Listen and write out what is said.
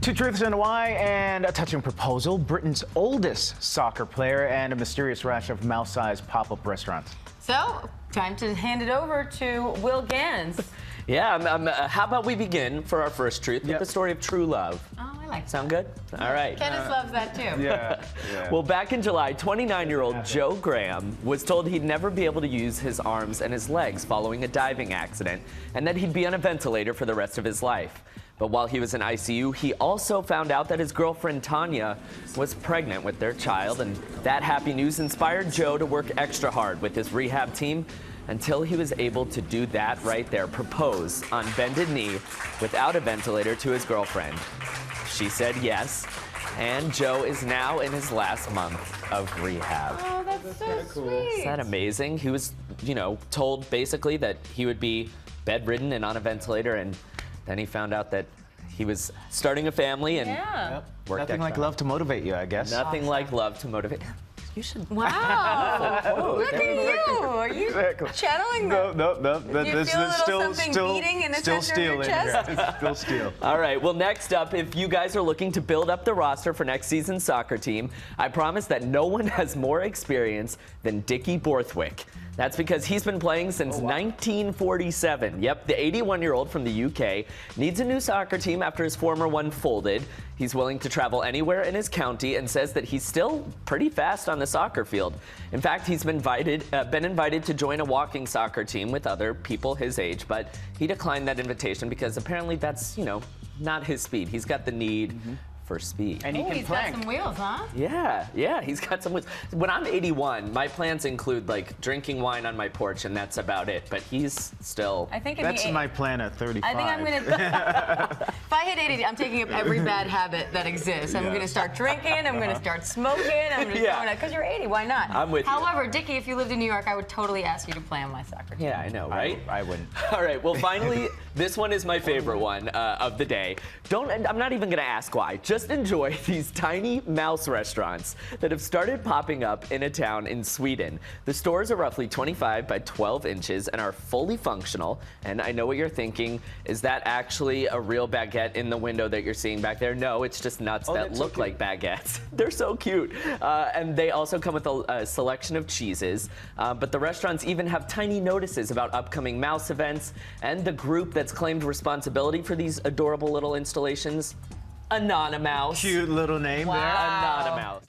Two truths and a lie, and a touching proposal. Britain's oldest soccer player, and a mysterious rash of mouse-sized pop-up restaurants. So, time to hand it over to Will Gans. Yeah, how about we begin for our first truth with the story of true love? Oh, I like that. Sound good? All right. Kenneth loves that too. Yeah. Well, back in July, 29-year-old Joe Graham was told he'd never be able to use his arms and his legs following a diving accident, and that he'd be on a ventilator for the rest of his life. But while he was in ICU, he also found out that his girlfriend Tonya was pregnant with their child, and that happy news inspired Joe to work extra hard with his rehab team until he was able to do that right there, propose on bended knee without a ventilator to his girlfriend. She said yes, and Joe is now in his last month of rehab. Oh, that's so cool. sweet. Isn't that amazing? He was, told basically that he would be bedridden and on a ventilator, and then he found out that he was starting a family and worked Nothing like extra love to motivate you, I guess. Nothing like love to motivate. You should. Wow. Look at you. Are you channeling No. Do you feel a little something beating in the center of your chest? Still steel. All right, well, next up, if you guys are looking to build up the roster for next season's soccer team, I promise that no one has more experience than Dickie Borthwick. That's because he's been playing since 1947. Yep, the 81-year-old from the UK needs a new soccer team after his former one folded. He's willing to travel anywhere in his county and says that he's still pretty fast on the soccer field. In fact, he's been invited to join a walking soccer team with other people his age, but he declined that invitation because apparently that's, not his speed. He's got the need for speed. And he can He's plank. got some wheels, huh? Yeah, he's got some. When I'm 81, my plans include like drinking wine on my porch, and that's about it. But he's still. I think That's my plan at 35. I think I'm gonna. If I hit 80, I'm taking up every bad habit that exists. I'm gonna start drinking. I'm gonna start smoking. I'm gonna throw it out because you're 80. Why not? I'm with you. However, Dickie, if you lived in New York, I would totally ask you to play on my soccer team. Yeah, I know, right? I wouldn't. All right. Well, finally, this one is my favorite one of the day. I'm not even gonna ask why. Just enjoy these tiny mouse restaurants that have started popping up in a town in Sweden. The stores are roughly 25 by 12 inches and are fully functional. And I know what you're thinking. Is that actually a real baguette in the window that you're seeing back there? No, it's just nuts that look like baguettes. They're so cute. And they also come with a selection of cheeses. But the restaurants even have tiny notices about upcoming mouse events. And the group that's claimed responsibility for these adorable little installations, Anonymouse. Cute little name there. Anonymouse.